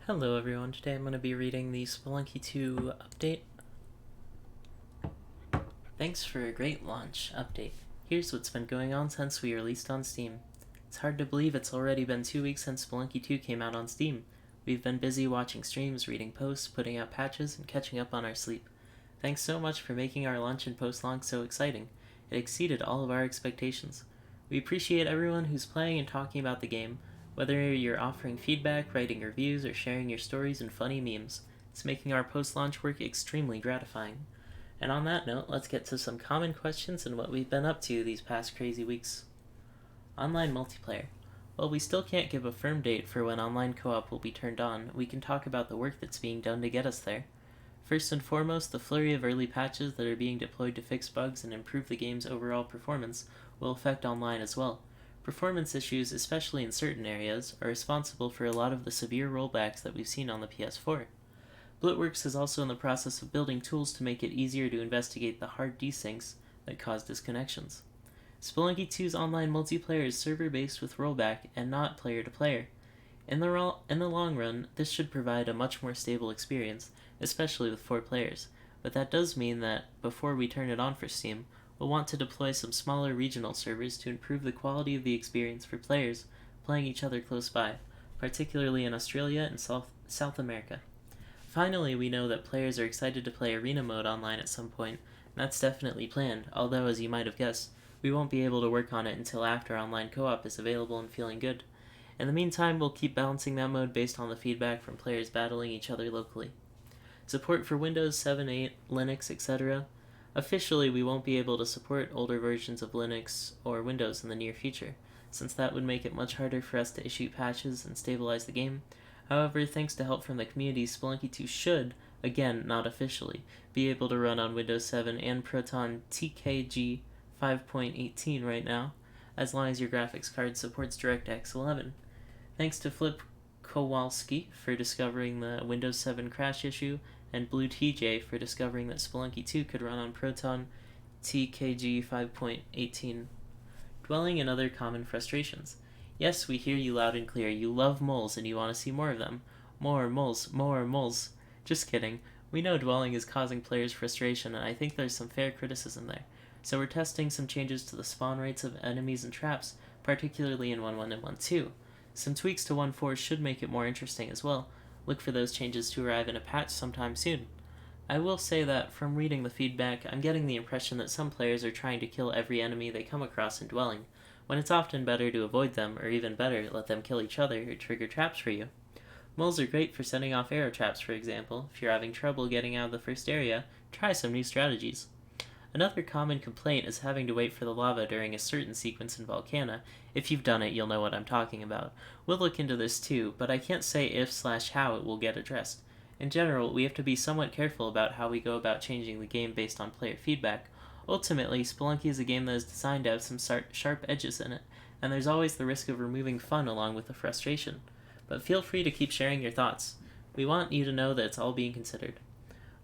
Hello everyone, today I'm going to be reading the Spelunky 2 update. Thanks for a great launch update. Here's what's been going on since we released on Steam. It's hard to believe it's already been 2 weeks since Spelunky 2 came out on Steam. We've been busy watching streams, reading posts, putting out patches, and catching up on our sleep. Thanks so much for making our launch and post launch so exciting. It exceeded all of our expectations. We appreciate everyone who's playing and talking about the game. Whether you're offering feedback, writing reviews, or sharing your stories and funny memes, it's making our post-launch work extremely gratifying. And on that note, let's get to some common questions and what we've been up to these past crazy weeks. Online multiplayer. While we still can't give a firm date for when online co-op will be turned on, we can talk about the work that's being done to get us there. First and foremost, the flurry of early patches that are being deployed to fix bugs and improve the game's overall performance will affect online as well. Performance issues, especially in certain areas, are responsible for a lot of the severe rollbacks that we've seen on the PS4. Blitworks is also in the process of building tools to make it easier to investigate the hard desyncs that cause disconnections. Spelunky 2's online multiplayer is server-based with rollback and not player-to-player. In the long run, this should provide a much more stable experience, especially with 4 players, but that does mean that, before we turn it on for Steam, we'll want to deploy some smaller regional servers to improve the quality of the experience for players playing each other close by, particularly in Australia and South America. Finally, we know that players are excited to play arena mode online at some point, and that's definitely planned, although as you might have guessed, we won't be able to work on it until after online co-op is available and feeling good. In the meantime, we'll keep balancing that mode based on the feedback from players battling each other locally. Support for Windows 7, 8, Linux, etc. Officially, we won't be able to support older versions of Linux or Windows in the near future, since that would make it much harder for us to issue patches and stabilize the game. However, thanks to help from the community, Spelunky 2 should, again not officially, be able to run on Windows 7 and Proton TKG 5.18 right now, as long as your graphics card supports DirectX 11. Thanks to Flip Kowalski for discovering the Windows 7 crash issue, and BlueTJ for discovering that Spelunky 2 could run on Proton TKG 5.18. Dwelling and other common frustrations. Yes, we hear you loud and clear. You love moles and you want to see more of them. More moles, more moles. Just kidding. We know dwelling is causing players frustration, and I think there's some fair criticism there. So we're testing some changes to the spawn rates of enemies and traps, particularly in 1.1 and 1.2. Some tweaks to 1.4 should make it more interesting as well. Look for those changes to arrive in a patch sometime soon. I will say that, from reading the feedback, I'm getting the impression that some players are trying to kill every enemy they come across in Dwelling, when it's often better to avoid them, or even better, let them kill each other or trigger traps for you. Moles are great for setting off arrow traps, for example. If you're having trouble getting out of the first area, try some new strategies. Another common complaint is having to wait for the lava during a certain sequence in Volcana. If you've done it, you'll know what I'm talking about. We'll look into this too, but I can't say if/how it will get addressed. In general, we have to be somewhat careful about how we go about changing the game based on player feedback. Ultimately, Spelunky is a game that is designed to have some sharp edges in it, and there's always the risk of removing fun along with the frustration. But feel free to keep sharing your thoughts. We want you to know that it's all being considered.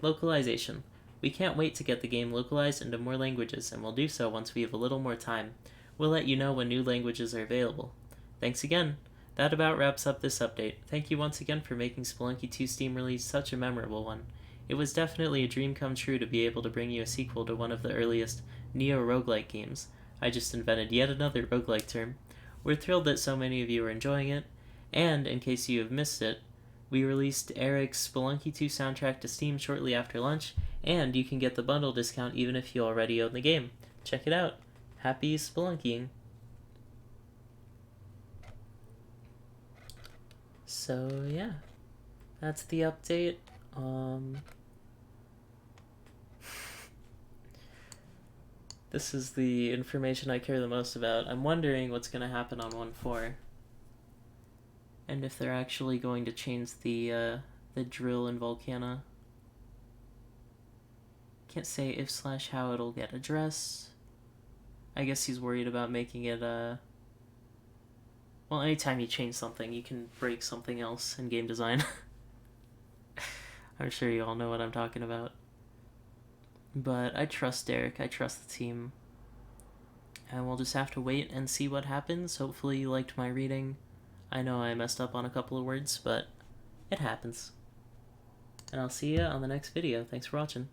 Localization. We can't wait to get the game localized into more languages, and we'll do so once we have a little more time. We'll let you know when new languages are available. Thanks again! That about wraps up this update. Thank you once again for making Spelunky 2 Steam release such a memorable one. It was definitely a dream come true to be able to bring you a sequel to one of the earliest neo-roguelike games. I just invented yet another roguelike term. We're thrilled that so many of you are enjoying it, and, in case you have missed it, we released Eric's Spelunky 2 soundtrack to Steam shortly after lunch, and you can get the bundle discount even if you already own the game. Check it out. Happy spelunkying. So yeah, that's the update. This is the information I care the most about. I'm wondering what's going to happen on 1.4. And if they're actually going to change the drill in Volcana. Can't say if/how it'll get addressed. I guess he's worried about making it, well, anytime you change something, you can break something else in game design. I'm sure you all know what I'm talking about. But I trust Derek, I trust the team. And we'll just have to wait and see what happens. Hopefully you liked my reading. I know I messed up on a couple of words, but It happens. And I'll see you on the next video. Thanks for watching.